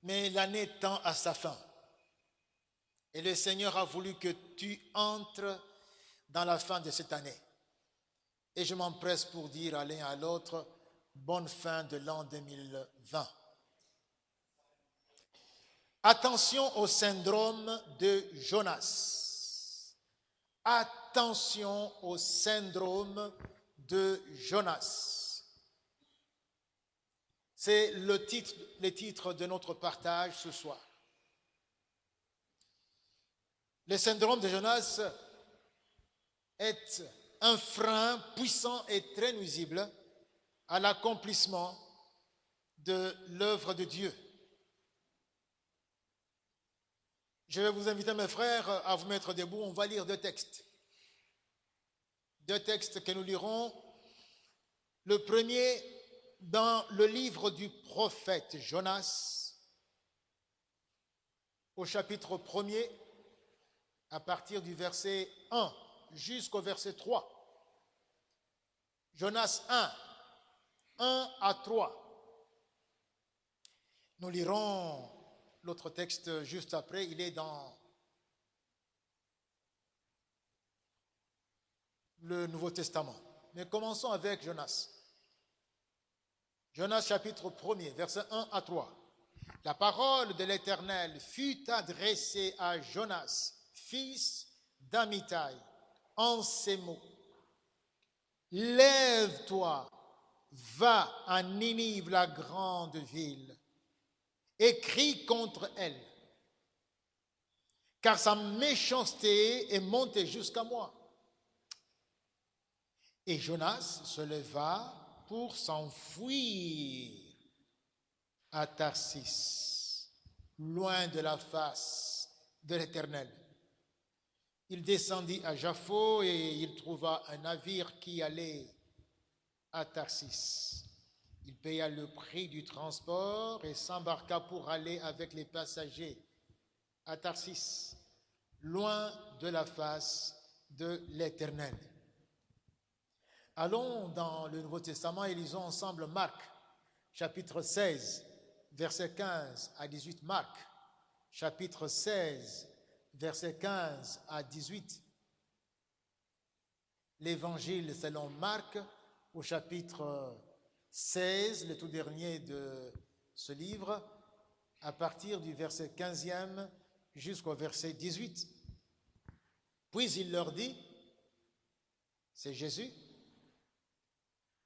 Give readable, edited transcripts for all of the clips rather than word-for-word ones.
mais l'année tend à sa fin. Et le Seigneur a voulu que tu entres dans la fin de cette année. Et je m'empresse pour dire à l'un et à l'autre, bonne fin de l'an 2020. Attention au syndrome de Jonas. Attention au syndrome de Jonas. C'est le titre de notre partage ce soir. Le syndrome de Jonas est un frein puissant et très nuisible à l'accomplissement de l'œuvre de Dieu. Je vais vous inviter, mes frères, à vous mettre debout. On va lire deux textes. Deux textes que nous lirons. Le premier, dans le livre du prophète Jonas, au chapitre 1er, à partir du verset 1 jusqu'au verset 3. Jonas 1 à 3. Nous lirons l'autre texte juste après, il est dans le Nouveau Testament. Mais commençons avec Jonas. Jonas chapitre 1er, versets 1 à 3. La parole de l'Éternel fut adressée à Jonas, fils d'Amittai, en ces mots. Lève-toi, va à Ninive, la grande ville, et crie contre elle, car sa méchanceté est montée jusqu'à moi. Et Jonas se leva pour s'enfuir à Tarsis, loin de la face de l'Éternel. Il descendit à Jaffo et il trouva un navire qui allait à Tarsis. Il paya le prix du transport et s'embarqua pour aller avec les passagers à Tarsis, loin de la face de l'Éternel. Allons dans le Nouveau Testament et lisons ensemble Marc, chapitre 16, versets 15 à 18. Marc, chapitre 16, versets 15 à 18. L'Évangile selon Marc, au chapitre 16, le tout dernier de ce livre, à partir du verset 15e jusqu'au verset 18. Puis il leur dit, c'est Jésus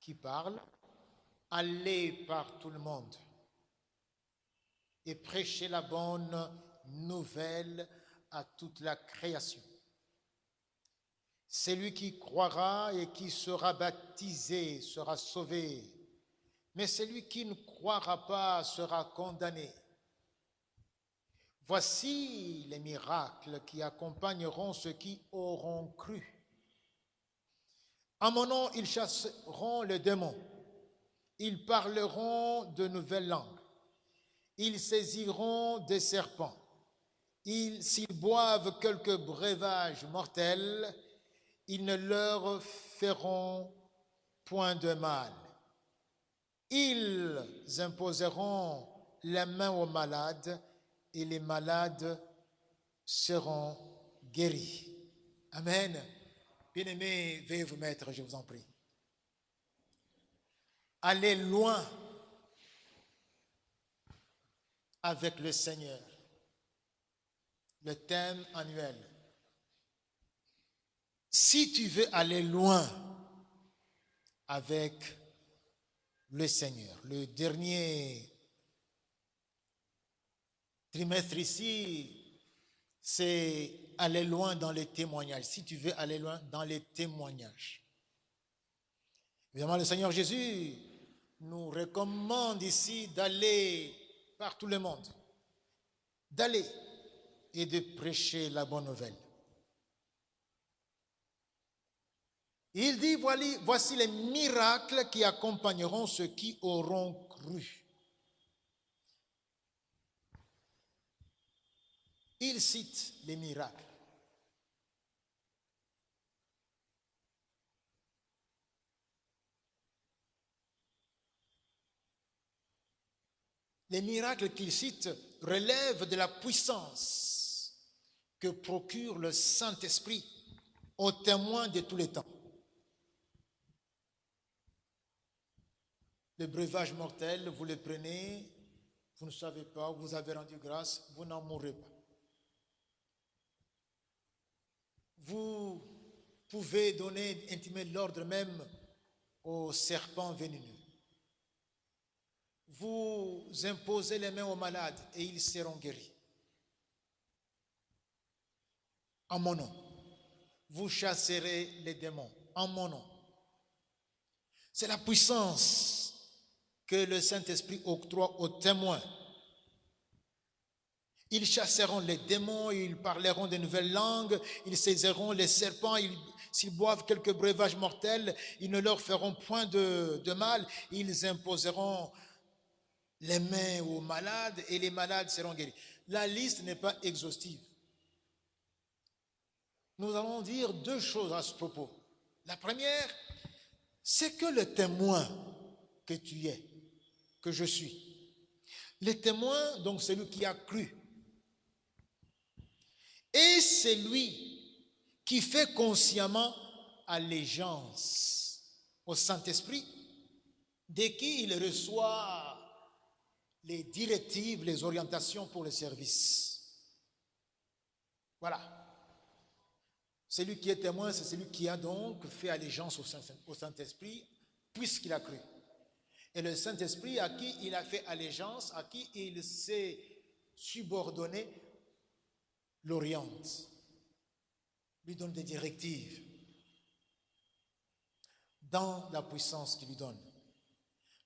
qui parle, allez par tout le monde et prêchez la bonne nouvelle à toute la création. Celui qui croira et qui sera baptisé sera sauvé, mais celui qui ne croira pas sera condamné. Voici les miracles qui accompagneront ceux qui auront cru. En mon nom, ils chasseront les démons. Ils parleront de nouvelles langues. Ils saisiront des serpents. S'ils boivent quelque breuvage mortel, ils ne leur feront point de mal. Ils imposeront la main aux malades et les malades seront guéris. Amen. Bien-aimés, veuillez vous mettre, je vous en prie. Allez loin avec le Seigneur. Le thème annuel. Si tu veux aller loin avec le Seigneur, le dernier trimestre ici, c'est aller loin dans les témoignages. Si tu veux aller loin dans les témoignages. Évidemment, le Seigneur Jésus nous recommande ici d'aller par tout le monde, d'aller et de prêcher la bonne nouvelle. Il dit, voici les miracles qui accompagneront ceux qui auront cru. Il cite les miracles. Les miracles qu'il cite relèvent de la puissance que procure le Saint-Esprit aux témoins de tous les temps. Le breuvage mortel, vous le prenez, vous ne savez pas, vous avez rendu grâce, vous n'en mourrez pas. Vous pouvez donner, intimer l'ordre même aux serpents venimeux. Vous imposez les mains aux malades et ils seront guéris. En mon nom. Vous chasserez les démons. En mon nom. C'est la puissance que le Saint-Esprit octroie aux témoins. Ils chasseront les démons, ils parleront de nouvelles langues, ils saisiront les serpents, s'ils boivent quelques breuvages mortels, ils ne leur feront point de mal, ils imposeront les mains aux malades et les malades seront guéris. La liste n'est pas exhaustive. Nous allons dire deux choses à ce propos. La première, c'est que le témoin que tu es, que je suis, le témoin, donc celui qui a cru, et celui qui fait consciemment allégeance au Saint-Esprit, de qui il reçoit les directives, les orientations pour le service. Voilà. Celui qui est témoin, c'est celui qui a donc fait allégeance au Saint-Esprit, puisqu'il a cru. Et le Saint-Esprit à qui il a fait allégeance, à qui il s'est subordonné, l'oriente, lui donne des directives dans la puissance qu'il lui donne.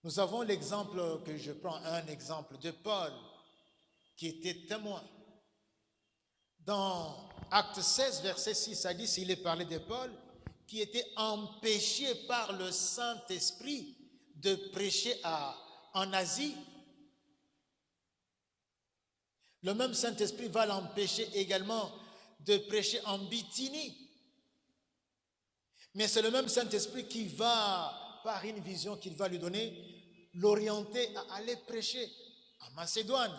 Nous avons l'exemple, que je prends un exemple de Paul, qui était témoin. Dans Acte 16, verset 6 à 10, il est parlé de Paul, qui était empêché par le Saint-Esprit de prêcher en Asie. Le même Saint-Esprit va l'empêcher également de prêcher en Bithynie. Mais c'est le même Saint-Esprit qui va, par une vision qu'il va lui donner, l'orienter à aller prêcher en Macédoine.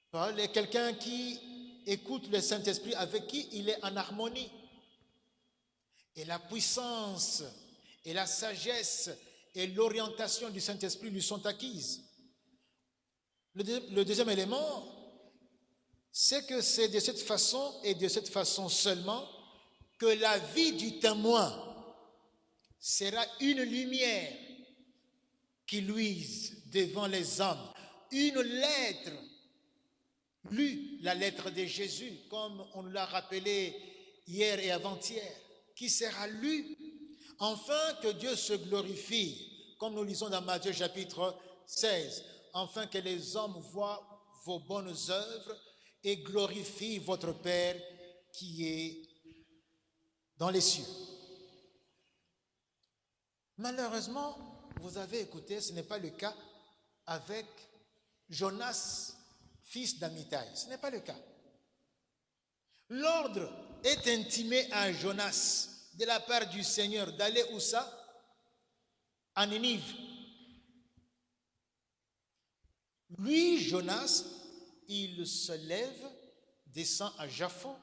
Paul est quelqu'un qui écoute le Saint-Esprit, avec qui il est en harmonie. Et la puissance et la sagesse et l'orientation du Saint-Esprit lui sont acquises. Le deuxième élément, c'est que c'est de cette façon et de cette façon seulement que la vie du témoin sera une lumière qui luise devant les hommes, une lettre lue, la lettre de Jésus, comme on l'a rappelé hier et avant-hier, qui sera lue afin que Dieu se glorifie, comme nous lisons dans Matthieu chapitre 16, afin que les hommes voient vos bonnes œuvres et glorifient votre Père qui est dans les cieux. Malheureusement, vous avez écouté, ce n'est pas le cas avec Jonas, fils d'Amitai. Ce n'est pas le cas. L'ordre est intimé à Jonas de la part du Seigneur d'aller où ça? À Ninive. Lui, Jonas, il se lève, descend à Japhon,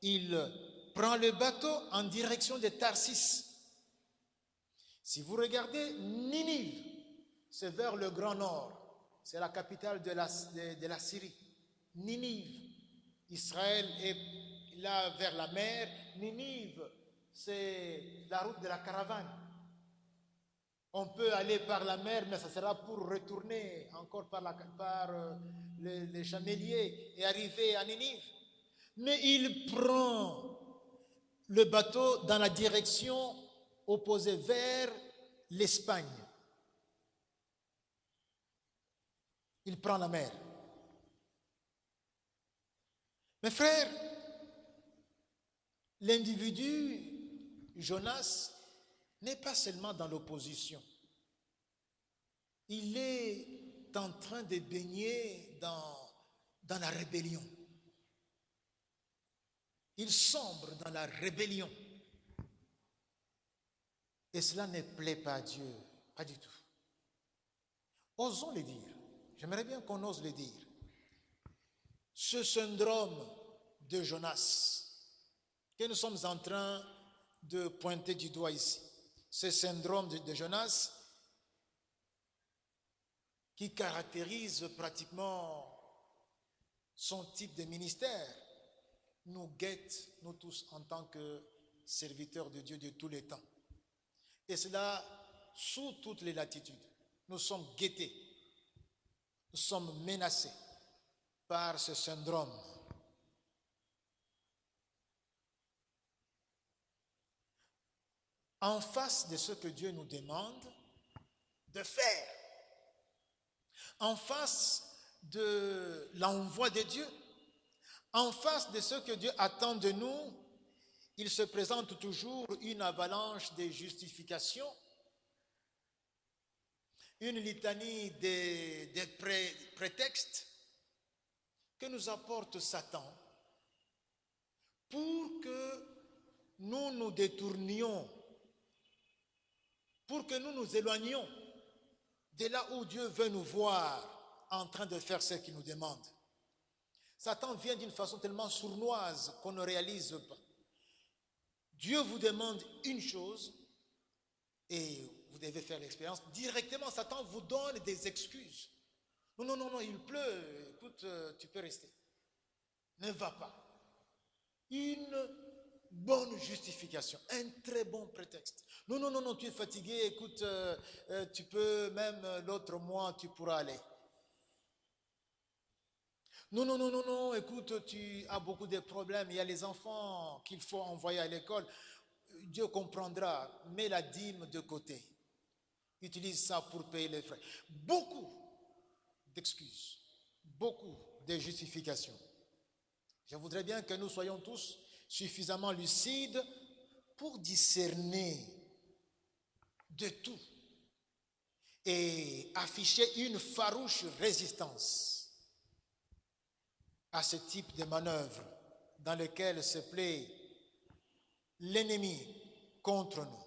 il prend le bateau en direction de Tarsis. Si vous regardez Ninive, c'est vers le Grand Nord, c'est la capitale de la Syrie. Ninive, Israël est là vers la mer. Ninive, c'est la route de la caravane. On peut aller par la mer, mais ça sera pour retourner encore par les chameliers et arriver à Ninive. Mais il prend le bateau dans la direction opposée vers l'Espagne. Il prend la mer. Mes frères, l'individu Jonas n'est pas seulement dans l'opposition. Il est en train de baigner dans la rébellion. Il sombre dans la rébellion. Et cela ne plaît pas à Dieu, pas du tout. Osons le dire. J'aimerais bien qu'on ose le dire. Ce syndrome de Jonas que nous sommes en train de pointer du doigt ici, ce syndrome de Jonas qui caractérise pratiquement son type de ministère, nous guette, nous tous, en tant que serviteurs de Dieu de tous les temps. Et cela sous toutes les latitudes. Nous sommes guettés, nous sommes menacés par ce syndrome. En face de ce que Dieu nous demande de faire, en face de l'envoi de Dieu, en face de ce que Dieu attend de nous, il se présente toujours une avalanche de justifications, une litanie de prétextes que nous apporte Satan pour que nous nous détournions, pour que nous nous éloignions de là où Dieu veut nous voir en train de faire ce qu'il nous demande. Satan vient d'une façon tellement sournoise qu'on ne réalise pas. Dieu vous demande une chose et vous devez faire l'expérience. Directement, Satan vous donne des excuses. Non, il pleut. Écoute, tu peux rester. Ne va pas. Une bonne justification, un très bon prétexte. Non, tu es fatigué. Écoute, tu peux même l'autre mois, tu pourras aller. Non, écoute, tu as beaucoup de problèmes. Il y a les enfants qu'il faut envoyer à l'école. Dieu comprendra. Mets la dîme de côté. Utilise ça pour payer les frais. Beaucoup d'excuses, beaucoup de justifications. Je voudrais bien que nous soyons tous suffisamment lucides pour discerner de tout et afficher une farouche résistance à ce type de manœuvre dans lequel se plaît l'ennemi contre nous.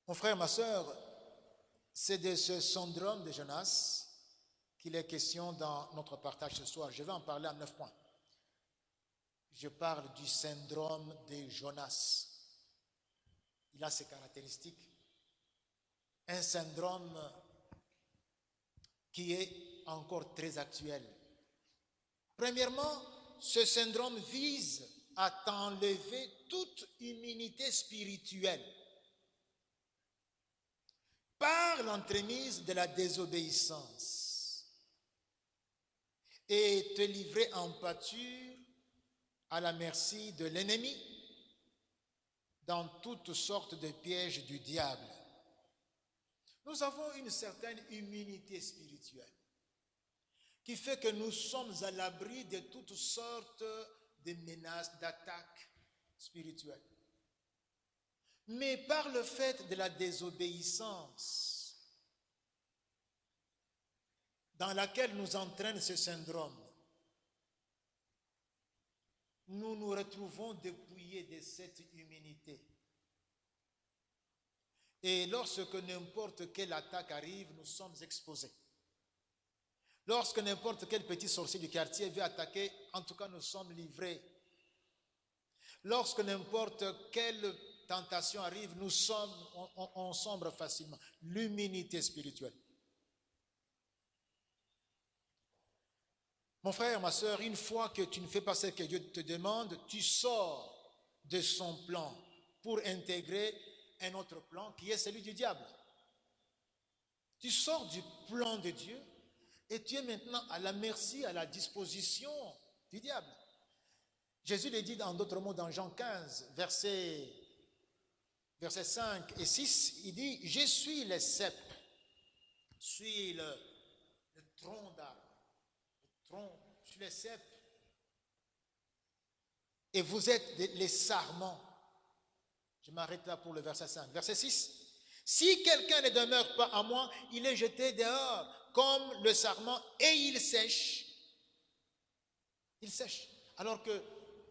Mon frère, ma soeur, c'est de ce syndrome de Jonas qu'il est question dans notre partage ce soir. Je vais en parler en 9 points. Je parle du syndrome de Jonas. Il a ses caractéristiques. Un syndrome qui est encore très actuel. Premièrement, ce syndrome vise à t'enlever toute immunité spirituelle par l'entremise de la désobéissance et te livrer en pâture à la merci de l'ennemi dans toutes sortes de pièges du diable. Nous avons une certaine immunité spirituelle qui fait que nous sommes à l'abri de toutes sortes de menaces, d'attaques spirituelles. Mais par le fait de la désobéissance dans laquelle nous entraîne ce syndrome, nous nous retrouvons dépouillés de cette immunité. Et lorsque n'importe quelle attaque arrive, nous sommes exposés. Lorsque n'importe quel petit sorcier du quartier veut attaquer, en tout cas nous sommes livrés. Lorsque n'importe quelle tentation arrive, on sombre facilement. L'immunité spirituelle. Mon frère, ma soeur, une fois que tu ne fais pas ce que Dieu te demande, tu sors de son plan pour intégrer un autre plan qui est celui du diable. Tu sors du plan de Dieu et tu es maintenant à la merci, à la disposition du diable. Jésus le dit dans d'autres mots dans Jean 15, versets 5 et 6, il dit « Je suis le cep, je suis le tronc d'arbre, je suis le cep, et vous êtes les sarments. » Je m'arrête là pour le verset 5. Verset 6, « Si quelqu'un ne demeure pas à moi, il est jeté dehors comme le sarment et il sèche. » Il sèche. Alors que,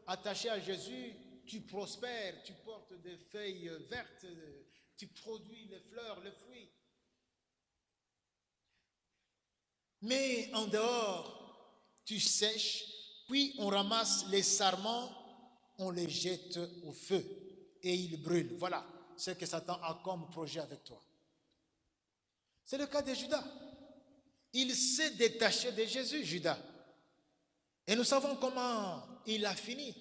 attaché à Jésus, tu prospères, tu portes des feuilles vertes, Tu produis les fleurs, les fruits. Mais en dehors, tu sèches, puis on ramasse les sarments, on les jette au feu et ils brûlent. Voilà ce que Satan a comme projet avec toi. C'est le cas de Judas. Il s'est détaché de Jésus, Judas. Et nous savons comment il a fini.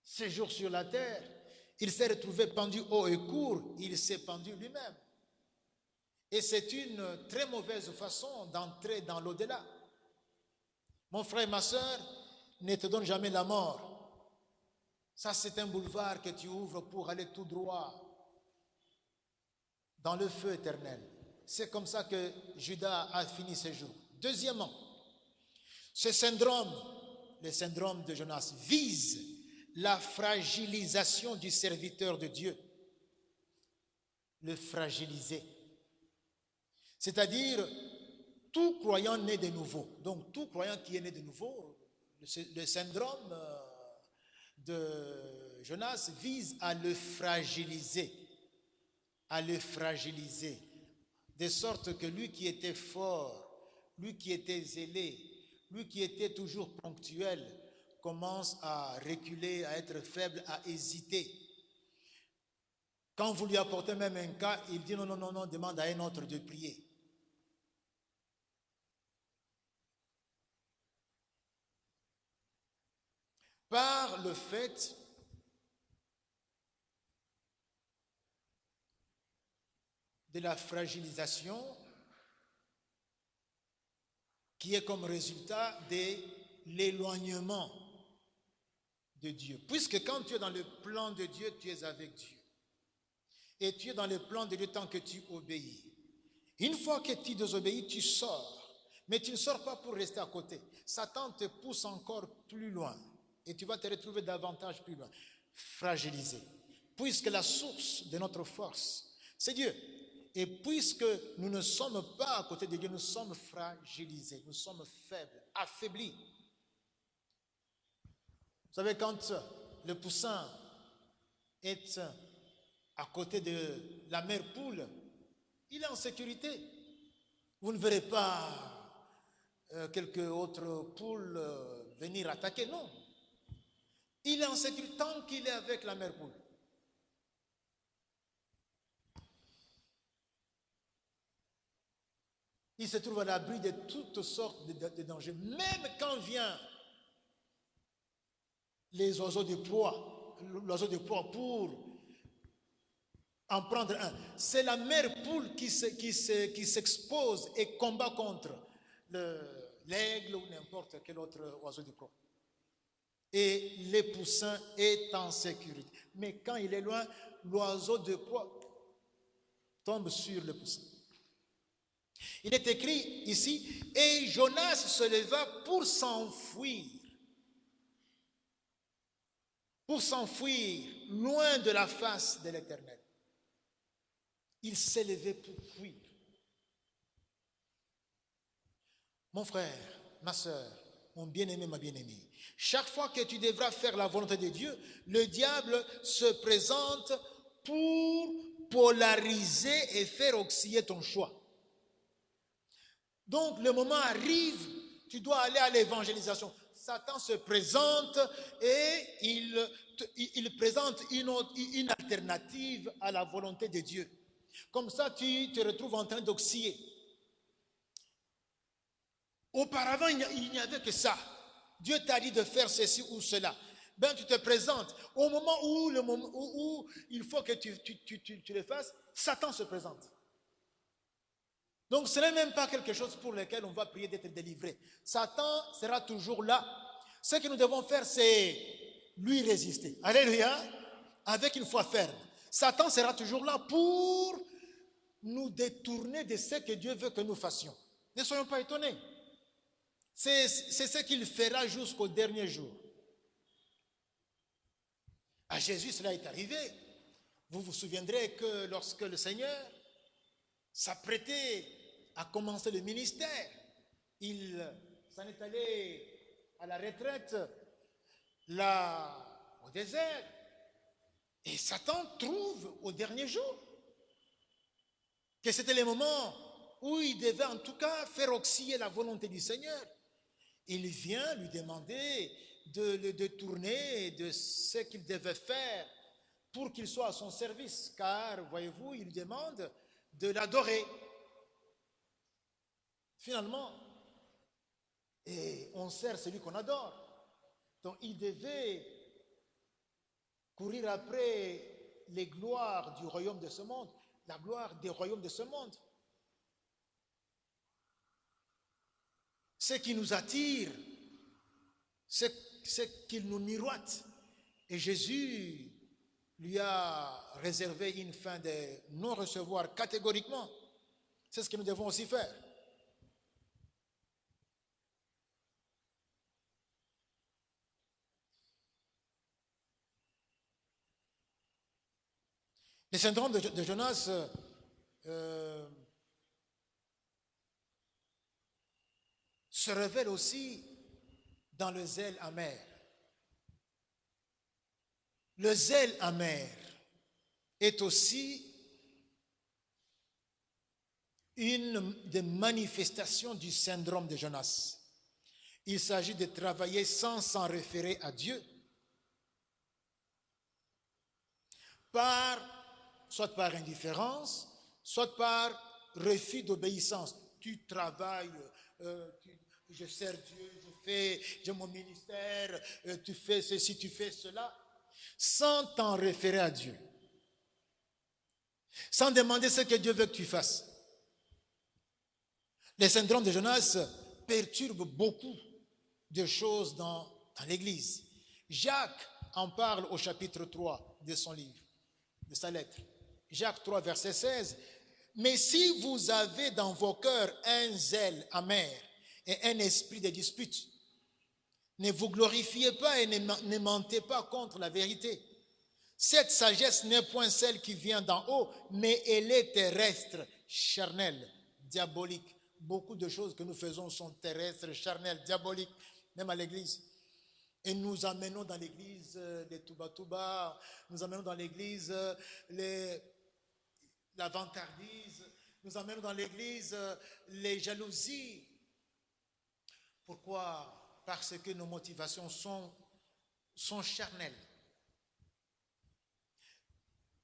Ses jours sur la terre, il s'est retrouvé pendu haut et court, il s'est pendu lui-même. Et c'est une très mauvaise façon d'entrer dans l'au-delà. Mon frère et ma soeur, ne te donne jamais la mort. Ça, c'est un boulevard que tu ouvres pour aller tout droit dans le feu éternel. C'est comme ça que Judas a fini ses jours. Deuxièmement, ce syndrome, le syndrome de Jonas, vise la fragilisation du serviteur de Dieu. Le fragiliser. C'est-à-dire, tout croyant né de nouveau. Donc, tout croyant qui est né de nouveau, le syndrome de Jonas vise à le fragiliser. À le fragiliser. De sorte que lui qui était fort, lui qui était zélé, lui qui était toujours ponctuel, commence à reculer, à être faible, à hésiter. Quand vous lui apportez même un cas, il dit non, non, non, non, demande à un autre de prier. Par le fait de la fragilisation qui est comme résultat de l'éloignement de Dieu. Puisque quand tu es dans le plan de Dieu, tu es avec Dieu. Et tu es dans le plan de Dieu tant que tu obéis. Une fois que tu désobéis, tu sors. Mais tu ne sors pas pour rester à côté. Satan te pousse encore plus loin. Et tu vas te retrouver davantage plus loin. Fragilisé. Puisque la source de notre force, c'est Dieu. Et puisque nous ne sommes pas à côté de Dieu, nous sommes fragilisés, nous sommes faibles, affaiblis. Vous savez, quand le poussin est à côté de la mère poule, il est en sécurité. Vous ne verrez pas quelques autres poules venir attaquer, non. Il est en sécurité tant qu'il est avec la mère poule. Il se trouve à l'abri de toutes sortes de dangers. Même quand vient les oiseaux de proie, l'oiseau de proie pour en prendre un. C'est la mère poule qui s'expose et combat contre l'aigle ou n'importe quel autre oiseau de proie. Et le poussin est en sécurité. Mais quand il est loin, l'oiseau de proie tombe sur le poussin. Il est écrit ici, et Jonas se leva pour s'enfuir. Pour s'enfuir loin de la face de l'Éternel. Il s'est levé pour fuir. Mon frère, ma soeur, mon bien-aimé, ma bien-aimée, chaque fois que tu devras faire la volonté de Dieu, le diable se présente pour polariser et faire osciller ton choix. Donc, le moment arrive, tu dois aller à l'évangélisation. Satan se présente et il présente une alternative à la volonté de Dieu. Comme ça, tu te retrouves en train d'osciller. Auparavant, il n'y avait que ça. Dieu t'a dit de faire ceci ou cela. Ben, tu te présentes. Au moment où il faut que tu le fasses, Satan se présente. Donc, ce n'est même pas quelque chose pour lequel on va prier d'être délivré. Satan sera toujours là. Ce que nous devons faire, c'est lui résister. Alléluia. Avec une foi ferme. Satan sera toujours là pour nous détourner de ce que Dieu veut que nous fassions. Ne soyons pas étonnés. C'est ce qu'il fera jusqu'au dernier jour. À Jésus, cela est arrivé. Vous vous souviendrez que lorsque le Seigneur s'apprêtait à commencer le ministère, il s'en est allé à la retraite, là, au désert. Et Satan trouve au dernier jour que c'était le moment où il devait en tout cas faire osciller la volonté du Seigneur. Il vient lui demander de le détourner de ce qu'il devait faire pour qu'il soit à son service, car, voyez-vous, il demande de l'adorer. Finalement, et on sert celui qu'on adore. Donc il devait courir après les gloires du royaume de ce monde, la gloire des royaumes de ce monde. Ce qui nous attire, ce qu'il nous miroite. Et Jésus lui a réservé une fin de non-recevoir catégoriquement. C'est ce que nous devons aussi faire. Le syndrome de Jonas se révèle aussi dans le zèle amer. Le zèle amer est aussi une des manifestations du syndrome de Jonas. Il s'agit de travailler sans s'en référer à Dieu, soit par indifférence, soit par refus d'obéissance. Tu travailles, je sers Dieu, j'ai mon ministère, tu fais ceci, tu fais cela, sans t'en référer à Dieu, sans demander ce que Dieu veut que tu fasses. Le syndrome de Jonas perturbe beaucoup de choses dans l'Église. Jacques en parle au chapitre 3 de son livre, de sa lettre. Jacques 3, verset 16. Mais si vous avez dans vos cœurs un zèle amer et un esprit de dispute, ne vous glorifiez pas et ne mentez pas contre la vérité. Cette sagesse n'est point celle qui vient d'en haut, mais elle est terrestre, charnelle, diabolique. Beaucoup de choses que nous faisons sont terrestres, charnelles, diaboliques, même à l'église. Et nous amenons dans l'église les touba-touba, nous amenons dans l'église la vantardise, nous amenons dans l'église les jalousies. Pourquoi? Parce que nos motivations sont charnelles.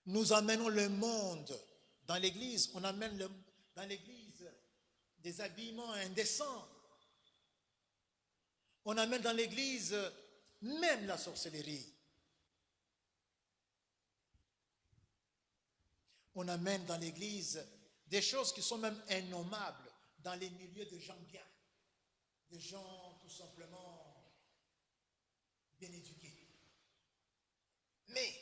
Nous amenons le monde dans l'église, on amène dans l'église des habillements indécents. On amène dans l'église même la sorcellerie. On amène dans l'église des choses qui sont même innommables dans les milieux de gens bien, de gens tout simplement bien éduqués. Mais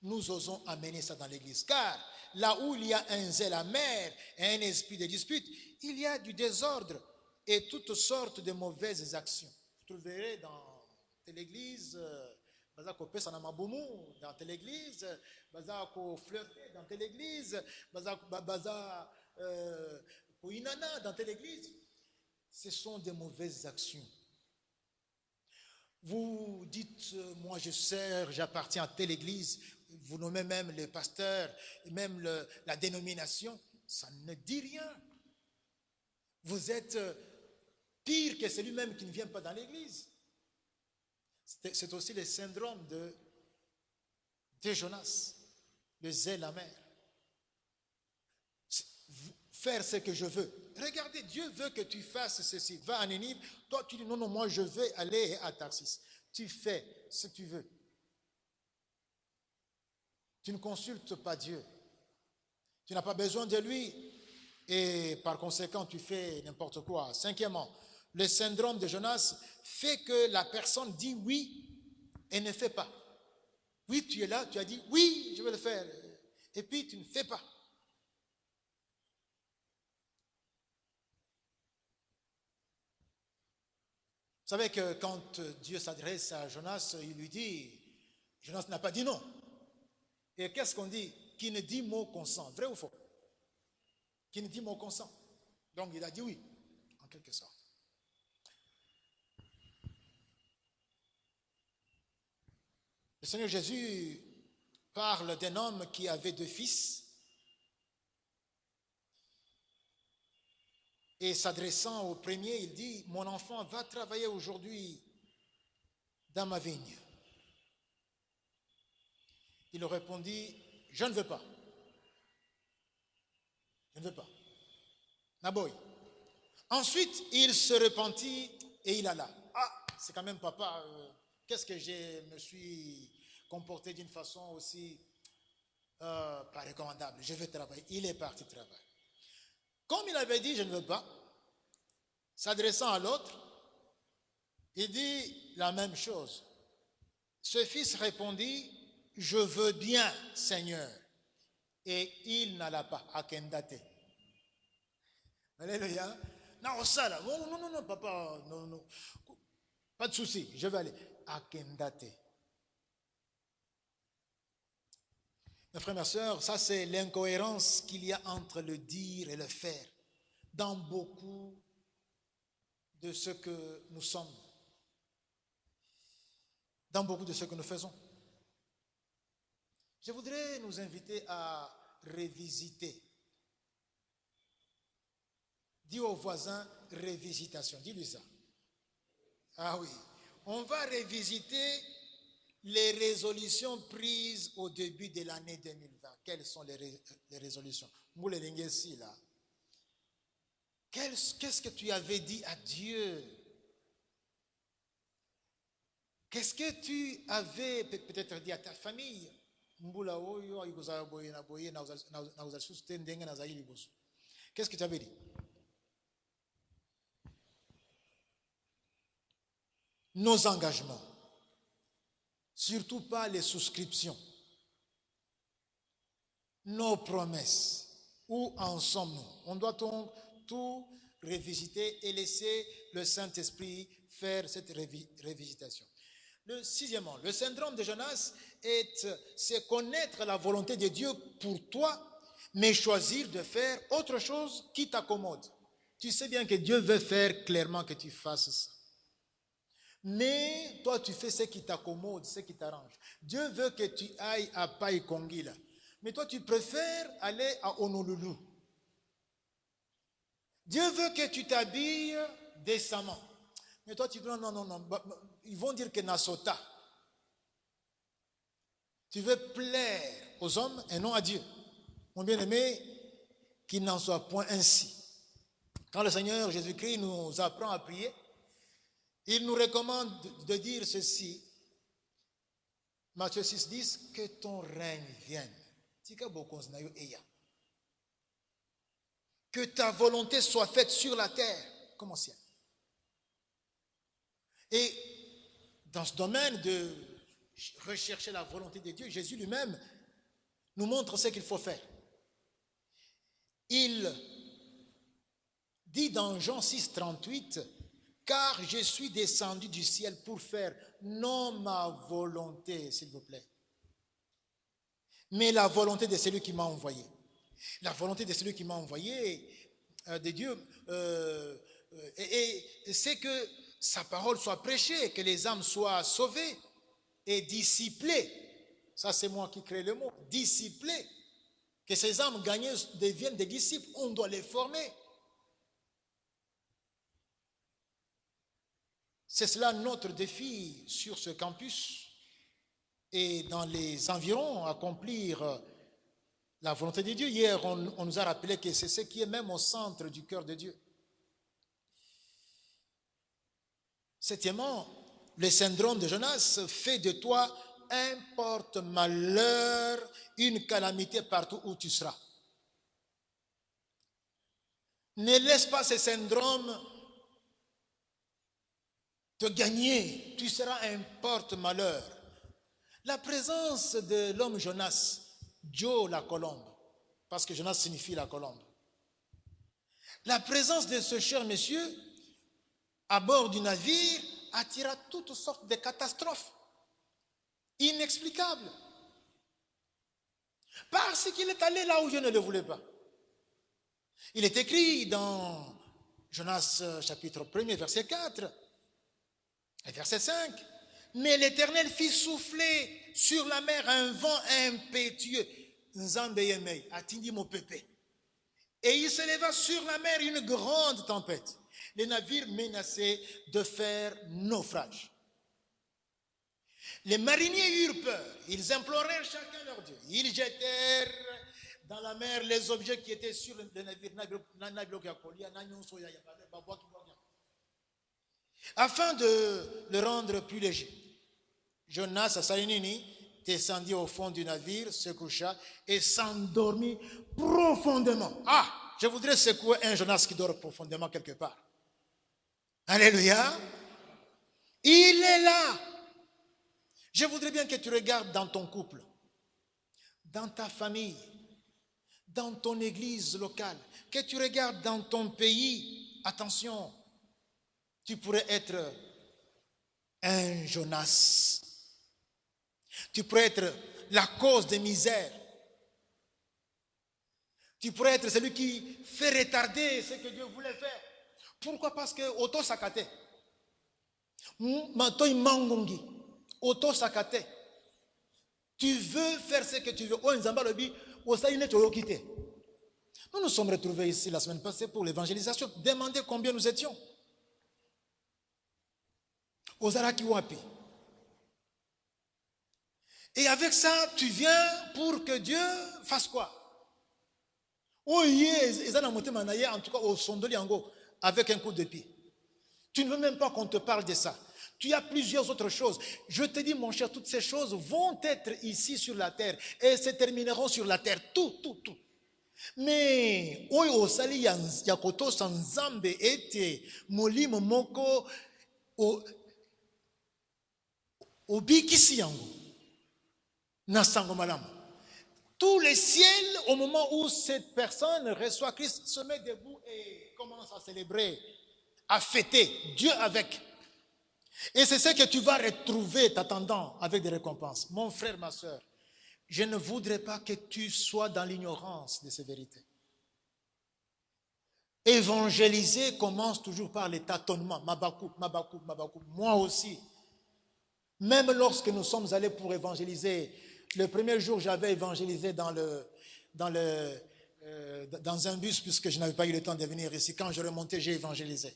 nous osons amener ça dans l'église, car là où il y a un zèle amer et un esprit de dispute, il y a du désordre et toutes sortes de mauvaises actions. Vous trouverez dans telle église, dans telle église, flirter dans telle église, dans telle église. Ce sont des mauvaises actions. Vous dites, moi je sers, j'appartiens à telle église, vous nommez même le pasteur, même la dénomination, ça ne dit rien. Vous êtes pire que celui-même qui ne vient pas dans l'église. C'est aussi le syndrome de Jonas, le zèle amer. Faire ce que je veux. Regardez, Dieu veut que tu fasses ceci. Va à Nénive, toi tu dis non, moi je veux aller à Tarsis. Tu fais ce que tu veux. Tu ne consultes pas Dieu. Tu n'as pas besoin de lui et par conséquent tu fais n'importe quoi. Cinquièmement, le syndrome de Jonas fait que la personne dit oui et ne fait pas. Oui, tu es là, tu as dit oui, je vais le faire. Et puis tu ne fais pas. Vous savez que quand Dieu s'adresse à Jonas, il lui dit, Jonas n'a pas dit non. Et qu'est-ce qu'on dit? Qui ne dit mot consent, vrai ou faux? Qui ne dit mot consent. Donc il a dit oui, en quelque sorte. Le Seigneur Jésus parle d'un homme qui avait 2 fils. Et s'adressant au premier, il dit, mon enfant, va travailler aujourd'hui dans ma vigne. Il répondit, je ne veux pas. Je ne veux pas. Naboy. Ensuite, il se repentit et il alla. Ah, c'est quand même papa, qu'est-ce que je me suis comporté d'une façon aussi pas recommandable. Je vais travailler. Il est parti travailler. Comme il avait dit, je ne veux pas, s'adressant à l'autre, il dit la même chose. Ce fils répondit, je veux bien, Seigneur. Et il n'alla pas à Kendate. Alléluia. Non, ça là. Non, papa, non. Pas de souci, je vais aller à Kendate. Mes frères et sœurs, ça c'est l'incohérence qu'il y a entre le dire et le faire dans beaucoup de ce que nous sommes, dans beaucoup de ce que nous faisons. Je voudrais nous inviter à revisiter. Dis au voisin, révisitation. Dis-lui ça. Ah oui. On va revisiter les résolutions prises au début de l'année 2020. Quelles sont les résolutions? Moulelengesi là. Qu'est-ce que tu avais dit à Dieu? Qu'est-ce que tu avais peut-être dit à ta famille? Qu'est-ce que tu avais dit? Nos engagements, surtout pas les souscriptions, nos promesses, où en sommes-nous? On doit donc tout révisiter et laisser le Saint-Esprit faire cette révisitation. Sixièmement, le syndrome de Jonas c'est connaître la volonté de Dieu pour toi, mais choisir de faire autre chose qui t'accommode. Tu sais bien que Dieu veut faire clairement que tu fasses ça. Mais toi, tu fais ce qui t'accommode, ce qui t'arrange. Dieu veut que tu ailles à Païkongila. Mais toi, tu préfères aller à Honolulu. Dieu veut que tu t'habilles décemment. Mais toi, tu dis non. Ils vont dire que Nasota. Tu veux plaire aux hommes et non à Dieu. Mon bien-aimé, qu'il n'en soit point ainsi. Quand le Seigneur Jésus-Christ nous apprend à prier, il nous recommande de dire ceci. Matthieu 6,10, que ton règne vienne. Que ta volonté soit faite sur la terre comme au ciel. Et dans ce domaine de rechercher la volonté de Dieu, Jésus lui-même nous montre ce qu'il faut faire. Il dit dans Jean 6,38, car je suis descendu du ciel pour faire non ma volonté, s'il vous plaît, mais la volonté de celui qui m'a envoyé. La volonté de celui qui m'a envoyé, de Dieu, c'est que sa parole soit prêchée, que les âmes soient sauvées et disciplées. Ça, c'est moi qui crée le mot. Disciplées. Que ces âmes gagnées deviennent des disciples. On doit les former. C'est cela notre défi sur ce campus et dans les environs, accomplir la volonté de Dieu. Hier, on nous a rappelé que c'est ce qui est même au centre du cœur de Dieu. Septièmement, le syndrome de Jonas fait de toi un porte-malheur, une calamité partout où tu seras. Ne laisse pas ce syndrome te gagner, tu seras un porte-malheur. La présence de l'homme Jonas, Joe la colombe, parce que Jonas signifie la colombe. La présence de ce cher monsieur à bord du navire attira toutes sortes de catastrophes inexplicables. Parce qu'il est allé là où Dieu ne le voulait pas. Il est écrit dans Jonas chapitre 1, verset 4 et verset 5. Mais l'Éternel fit souffler sur la mer un vent impétueux. Nzambe yemei, atindi mo pepe. Et il s'éleva sur la mer une grande tempête. Les navires menaçaient de faire naufrage. Les mariniers eurent peur. Ils implorèrent chacun leur Dieu. Ils jetèrent dans la mer les objets qui étaient sur le navire, afin de le rendre plus léger. Jonas descendit au fond du navire, se coucha et s'endormit profondément. Ah, je voudrais secouer un Jonas qui dort profondément quelque part. Alléluia. Il est là. Je voudrais bien que tu regardes dans ton couple, dans ta famille, dans ton église locale, que tu regardes dans ton pays. Attention, tu pourrais être un Jonas. Tu pourrais être la cause des misères. Tu pourrais être celui qui fait retarder ce que Dieu voulait faire. Pourquoi? Parce que auto sakate. Matoi mangongi. Auto sakate. Tu veux faire ce que tu veux. Nous nous sommes retrouvés ici la semaine passée pour l'évangélisation. Demandez combien nous étions. Ozaraki wapi. Et avec ça, tu viens pour que Dieu fasse quoi? Oh yes, en tout cas au sondoli ango avec un coup de pied. Tu ne veux même pas qu'on te parle de ça. Tu as plusieurs autres choses. Je te dis, mon cher, toutes ces choses vont être ici sur la terre et se termineront sur la terre. Tout. Mais oyo osali yakoto sanzambe ete molimo moko obikisi yango na sango malamu. Tout le ciel, au moment où cette personne reçoit Christ, se met debout et commence à célébrer, à fêter Dieu avec. Et c'est ce que tu vas retrouver t'attendant avec des récompenses. Mon frère, ma soeur, je ne voudrais pas que tu sois dans l'ignorance de ces vérités. Évangéliser commence toujours par les tâtonnements. Mabakou. Moi aussi. Même lorsque nous sommes allés pour évangéliser, le premier jour, j'avais évangélisé dans un bus puisque je n'avais pas eu le temps de venir ici. Quand je remontais, j'ai évangélisé.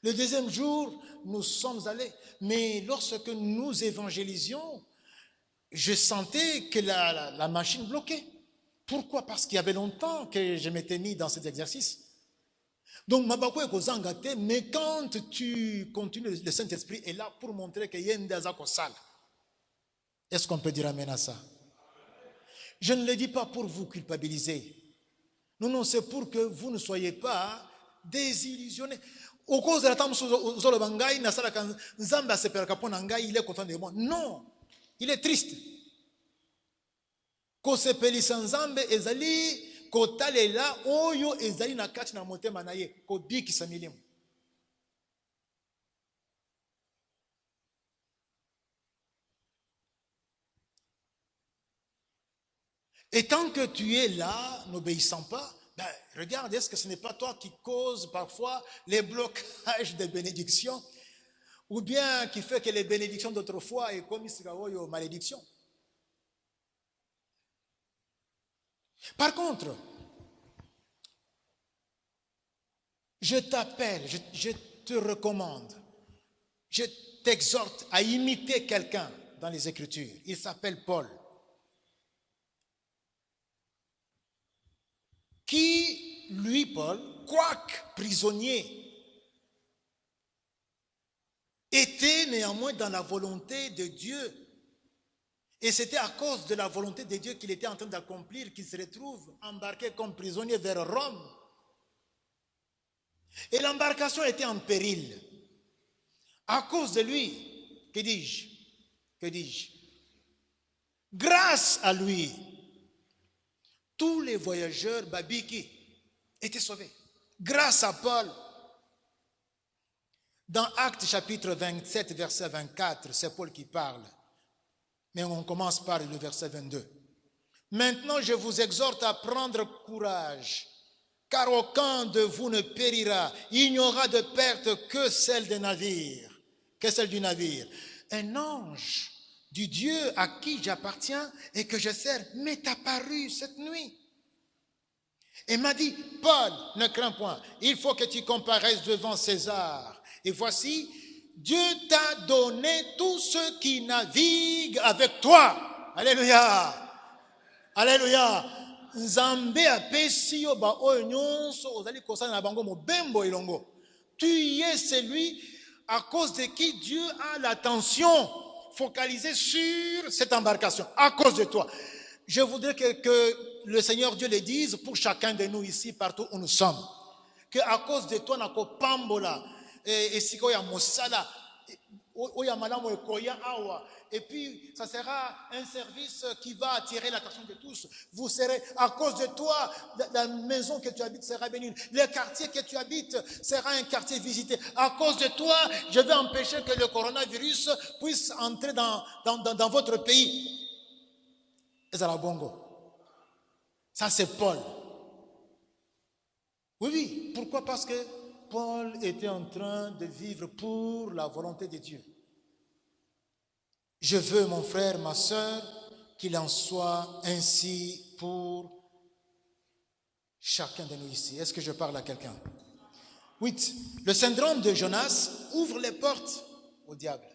Le deuxième jour, nous sommes allés. Mais lorsque nous évangélisions, je sentais que la machine bloquait. Pourquoi? Parce qu'il y avait longtemps que je m'étais mis dans cet exercice. Donc, Mabako est kozangate, mais quand tu continues, le Saint-Esprit est là pour montrer qu'il y a une sale. Est-ce qu'on peut dire amen à ça? Je ne le dis pas pour vous culpabiliser. Non, c'est pour que vous ne soyez pas désillusionnés. Au cause de la temps, il est content de moi. Non, il est triste. Kotalela oyo ezali na kati na motema na ye kobikisa milimo. Et tant que tu es là, n'obéissant pas, regarde, est-ce que ce n'est pas toi qui cause parfois les blocages des bénédictions, ou bien qui fait que les bénédictions d'autrefois est comme oyo malédiction? Par contre, je t'appelle, je te recommande, je t'exhorte à imiter quelqu'un dans les Écritures. Il s'appelle Paul. Qui, lui, Paul, quoique prisonnier, était néanmoins dans la volonté de Dieu. Et c'était à cause de la volonté de Dieu qu'il était en train d'accomplir qu'il se retrouve embarqué comme prisonnier vers Rome. Et l'embarcation était en péril. À cause de lui, que dis-je? Grâce à lui, tous les voyageurs babiki étaient sauvés. Grâce à Paul. Dans Actes chapitre 27, verset 24, c'est Paul qui parle. Mais on commence par le verset 22. Maintenant, je vous exhorte à prendre courage, car aucun de vous ne périra. Il n'y aura de perte que celle du navire. Un ange du Dieu à qui j'appartiens et que je sers m'est apparu cette nuit. Et m'a dit, Paul, ne crains point, il faut que tu comparaisses devant César. Et voici, Dieu t'a donné tous ceux qui naviguent avec toi. Alléluia. Alléluia. Nzambe apesi yo ba oyo nyonso ozali kosala na bango mobembo elongo. Tu es celui à cause de qui Dieu a l'attention focalisée sur cette embarcation, à cause de toi. Je voudrais que le Seigneur Dieu le dise pour chacun de nous ici, partout où nous sommes. Que à cause de toi, nako pambola, et siko ya mosala, oya malamu ekoya awa. Et puis, ça sera un service qui va attirer l'attention de tous. Vous serez, à cause de toi, la maison que tu habites sera bénie. Le quartier que tu habites sera un quartier visité. À cause de toi, je vais empêcher que le coronavirus puisse entrer dans votre pays. Ezalabongo. Ça, c'est Paul. Oui. Pourquoi? Parce que Paul était en train de vivre pour la volonté de Dieu. Je veux, mon frère, ma soeur, qu'il en soit ainsi pour chacun de nous ici. Est-ce que je parle à quelqu'un? 8. Le syndrome de Jonas ouvre les portes au diable.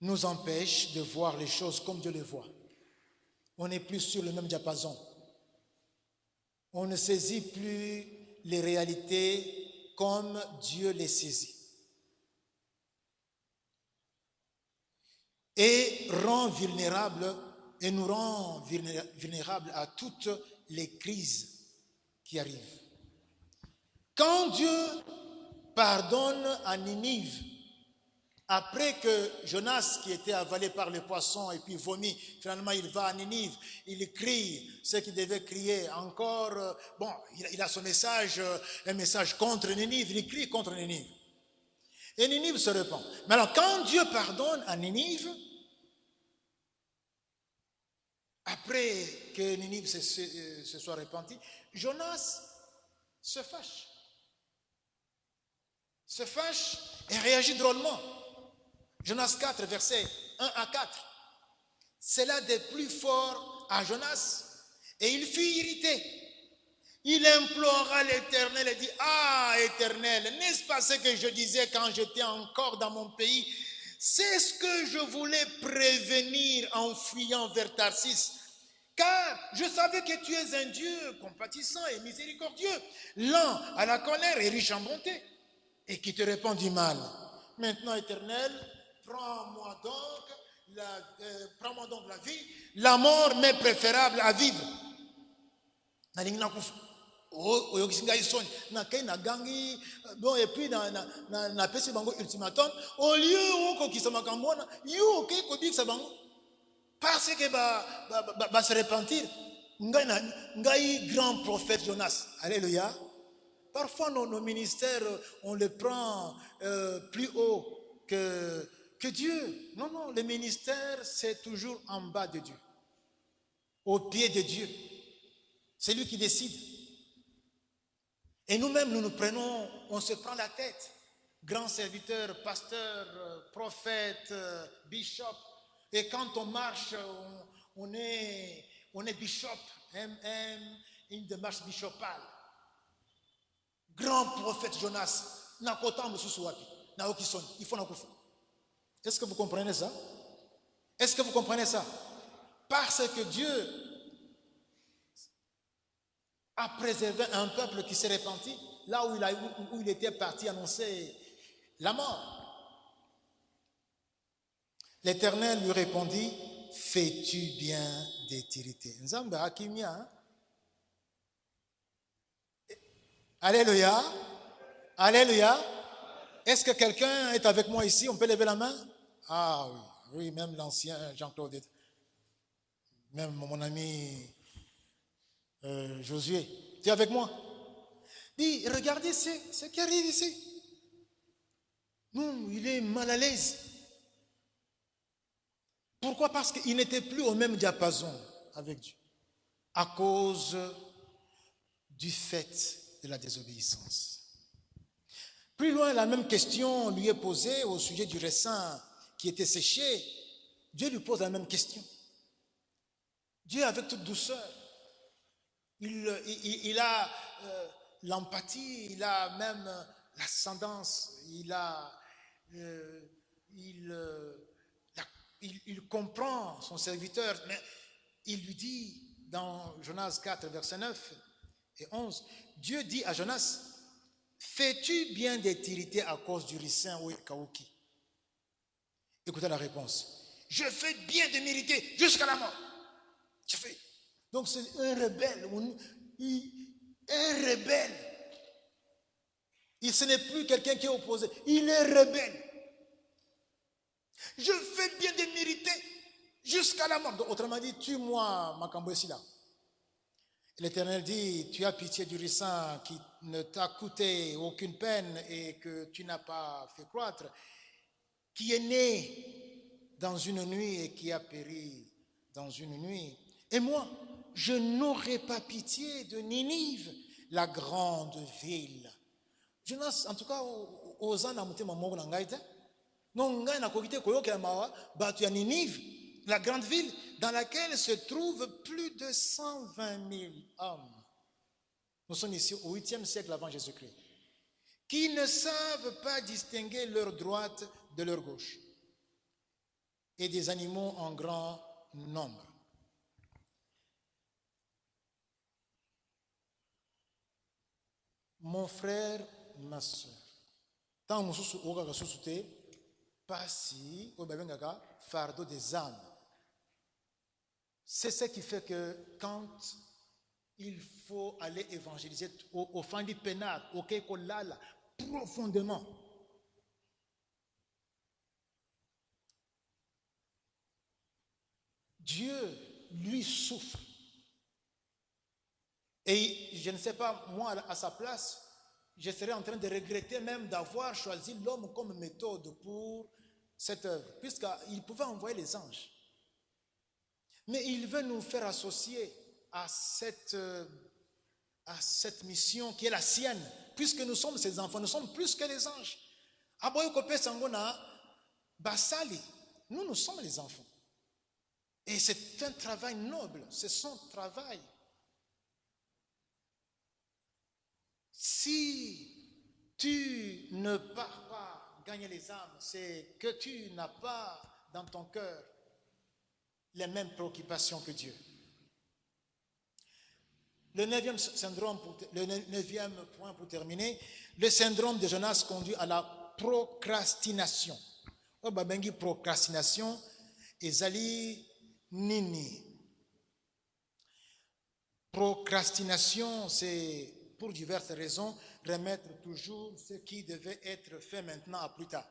Nous empêche de voir les choses comme Dieu les voit. On n'est plus sur le même diapason. On ne saisit plus les réalités comme Dieu les saisit. Et nous rend vulnérables à toutes les crises qui arrivent. Quand Dieu pardonne à Ninive, après que Jonas, qui était avalé par les poissons et puis vomi, finalement il va à Ninive, il crie ce qu'il devait crier encore. Il a son message, un message contre Ninive, il crie contre Ninive. Et Ninive se répand. Mais alors, quand Dieu pardonne à Ninive, après que Ninive se soit repenti, Jonas se fâche. Se fâche et réagit drôlement. Jonas 4, versets 1 à 4. Cela de plus fort à Jonas, et il fut irrité. Il implora l'Éternel et dit, ah Éternel, n'est-ce pas ce que je disais quand j'étais encore dans mon pays? C'est ce que je voulais prévenir en fuyant vers Tarsis. Car je savais que tu es un Dieu compatissant et miséricordieux, lent à la colère et riche en bonté, et qui te répand du mal. Maintenant, Éternel, prends-moi donc la vie. La mort m'est préférable à vivre. Et puis na pesi bango ultimatum au lieu kokisa makambo na yo ke kodikisa bango parce que ba se repentir ngai grand prophète Jonas. Alléluia. Parfois nos ministères on les prend plus haut que Dieu. Non, le ministère c'est toujours en bas de Dieu, au pied de Dieu. C'est lui qui décide. Et nous-mêmes, nous prenons, on se prend la tête. Grand serviteur, pasteur, prophète, bishop. Et quand on marche, on est bishop, une démarche bishopale. Grand prophète Jonas, est-ce que vous comprenez ça? Est-ce que vous comprenez ça? Parce que Dieu a préservé un peuple qui s'est repenti là où il était parti annoncer la mort. L'Éternel lui répondit, fais-tu bien de t'irriter? Nzambe hakimia, hein? Alléluia. Alléluia. Est-ce que quelqu'un est avec moi ici? On peut lever la main? Ah oui, même l'ancien Jean-Claude, même mon ami Josué, tu es avec moi? Dis, regardez ce qui arrive ici. Non, il est mal à l'aise. Pourquoi? Parce qu'il n'était plus au même diapason avec Dieu, à cause du fait de la désobéissance. Plus loin, la même question lui est posée au sujet du raisin qui était séché. Dieu lui pose la même question. Dieu, avec toute douceur, il a l'empathie, il a même l'ascendance, il comprend son serviteur, mais il lui dit dans Jonas 4, verset 9 et 11, Dieu dit à Jonas, fais-tu bien de t'irriter à cause du ricin ou kaouki? Écoutez la réponse. Je fais bien de m'irriter jusqu'à la mort. Je fais. Donc c'est un rebelle. Un rebelle. Ce n'est plus quelqu'un qui est opposé. Il est rebelle. Je fais bien de m'irriter jusqu'à la mort. Donc, autrement dit, tue-moi, Makambo ici là. L'Éternel dit, tu as pitié du ricin qui ne t'a coûté aucune peine et que tu n'as pas fait croître, qui est né dans une nuit et qui a péri dans une nuit. Et moi, je n'aurai pas pitié de Ninive, la grande ville. Jonas, en tout cas, aux ans Ninive, la grande ville dans laquelle se trouvent plus de 120 000 hommes. Nous sommes ici au 8e siècle avant Jésus-Christ, qui ne savent pas distinguer leur droite de leur gauche, et des animaux en grand nombre. Mon frère, ma soeur, tant que pas si au fardeau des âmes. C'est ce qui fait que quand il faut aller évangéliser au Fandi Pénal, au Kekolala, profondément, Dieu, lui, souffre. Et je ne sais pas, moi, à sa place, je serais en train de regretter même d'avoir choisi l'homme comme méthode pour cette œuvre, puisqu'il pouvait envoyer les anges. Mais il veut nous faire associer à cette mission qui est la sienne, puisque nous sommes ses enfants, nous sommes plus que les anges. Nous sommes les enfants. Et c'est un travail noble, c'est son travail. Si tu ne pars pas gagner les âmes, c'est que tu n'as pas dans ton cœur les mêmes préoccupations que Dieu. Le 9e point pour terminer, le syndrome de Jonas conduit à la procrastination. Procrastination, ezali nini. Procrastination, c'est pour diverses raisons remettre toujours ce qui devait être fait maintenant à plus tard.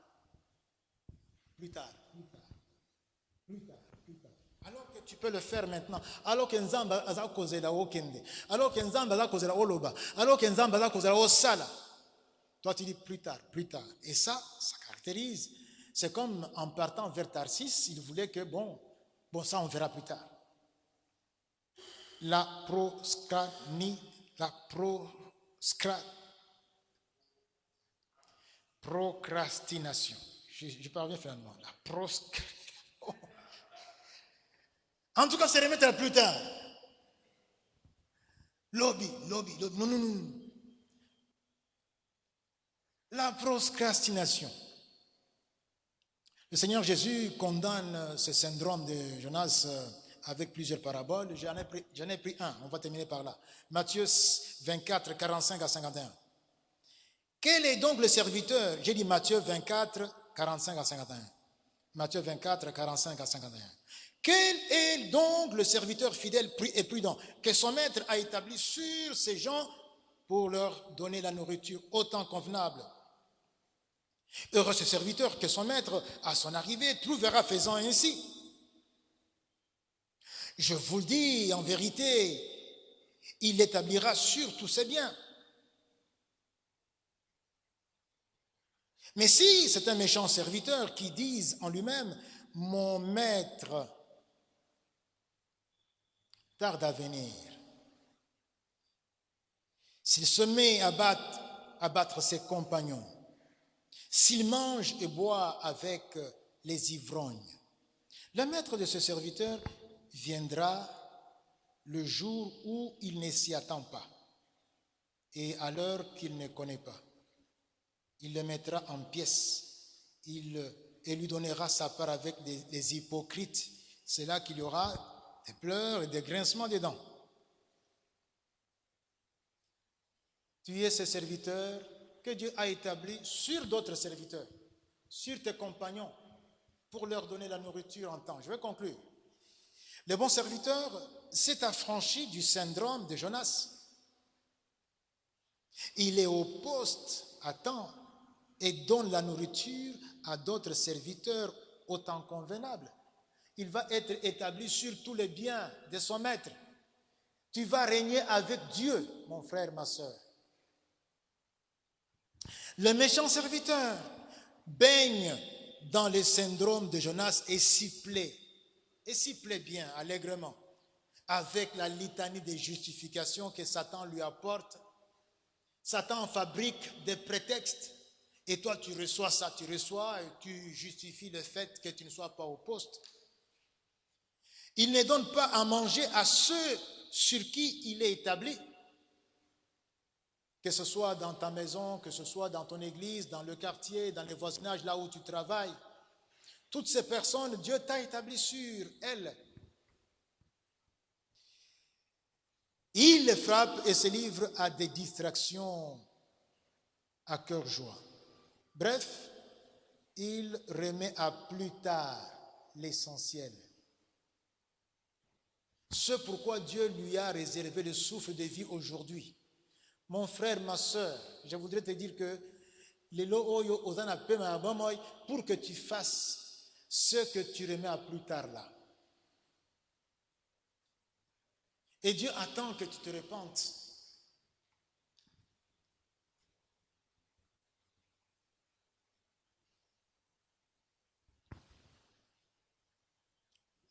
Plus tard. Alors que tu peux le faire maintenant. Alors que Nzamba aza kozela okende. Alors que Nzamba aza kozela oloba. Alors que Nzamba aza kozela osala. Toi tu dis plus tard. Et ça caractérise. C'est comme en partant vers Tarsis, il voulait que bon ça on verra plus tard. La procrastination. Je parviens finalement. La procrastination. En tout cas, c'est remettre à plus tard. Lobby. Non. La procrastination. Le Seigneur Jésus condamne ce syndrome de Jonas avec plusieurs paraboles. J'en ai pris un. On va terminer par là. Matthieu 24, 45 à 51. Quel est donc le serviteur? J'ai dit Matthieu 24, 45 à 51. Matthieu 24, 45 à 51. Quel est donc le serviteur fidèle et prudent que son maître a établi sur ces gens pour leur donner la nourriture au temps convenable? Heureux ce serviteur que son maître, à son arrivée, trouvera faisant ainsi. Je vous le dis, en vérité, il l'établira sur tous ses biens. Mais si c'est un méchant serviteur qui dise en lui-même, mon maître tarde à venir, s'il se met à battre ses compagnons, s'il mange et boit avec les ivrognes, le maître de ce serviteur viendra le jour où il ne s'y attend pas et à l'heure qu'il ne connaît pas. Il le mettra en pièces et lui donnera sa part avec des hypocrites. C'est là qu'il y aura des pleurs et des grincements des dents. Tu es ce serviteur que Dieu a établi sur d'autres serviteurs, sur tes compagnons, pour leur donner la nourriture en temps. Je vais conclure. Le bon serviteur s'est affranchi du syndrome de Jonas. Il est au poste à temps et donne la nourriture à d'autres serviteurs au temps convenable. Il va être établi sur tous les biens de son maître. Tu vas régner avec Dieu, mon frère, ma soeur. Le méchant serviteur baigne dans le syndrome de Jonas et s'y plaît bien, allègrement, avec la litanie des justifications que Satan lui apporte. Satan fabrique des prétextes et toi tu reçois ça, tu reçois et tu justifies le fait que tu ne sois pas au poste. Il ne donne pas à manger à ceux sur qui il est établi, que ce soit dans ta maison, que ce soit dans ton église, dans le quartier, dans le voisinage, là où tu travailles. Toutes ces personnes, Dieu t'a établi sur elles. Il les frappe et se livre à des distractions à cœur joie. Bref, il remet à plus tard l'essentiel. Ce pourquoi Dieu lui a réservé le souffle de vie aujourd'hui. Mon frère, ma soeur, je voudrais te dire que pour que tu fasses ce que tu remets à plus tard là. Et Dieu attend que tu te repentes.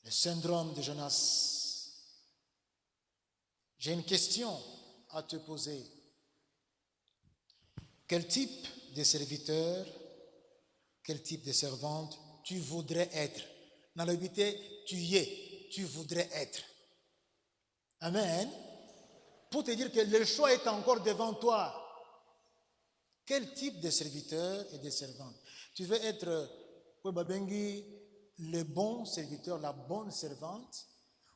Le syndrome de Jonas. J'ai une question à te poser. Quel type de serviteur, quel type de servante tu voudrais être? Dans le but, tu voudrais être. Amen. Pour te dire que le choix est encore devant toi. Quel type de serviteur et de servante? Tu veux être le bon serviteur, la bonne servante,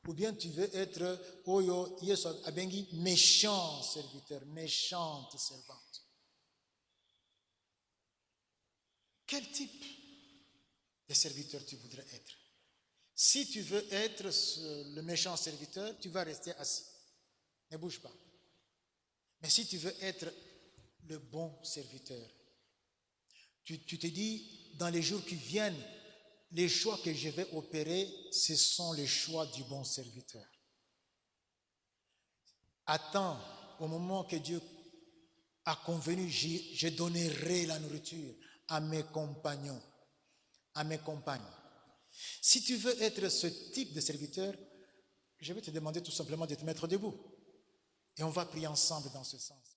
ou bien tu veux être méchant serviteur, méchante servante? Quel type de serviteur tu voudrais être? Si tu veux être le méchant serviteur, tu vas rester assis. Ne bouge pas. Mais si tu veux être le bon serviteur, tu te dis, dans les jours qui viennent, les choix que je vais opérer, ce sont les choix du bon serviteur. Attends, au moment que Dieu a convenu, je donnerai la nourriture à mes compagnons, à mes compagnes. Si tu veux être ce type de serviteur, je vais te demander tout simplement de te mettre debout. Et on va prier ensemble dans ce sens.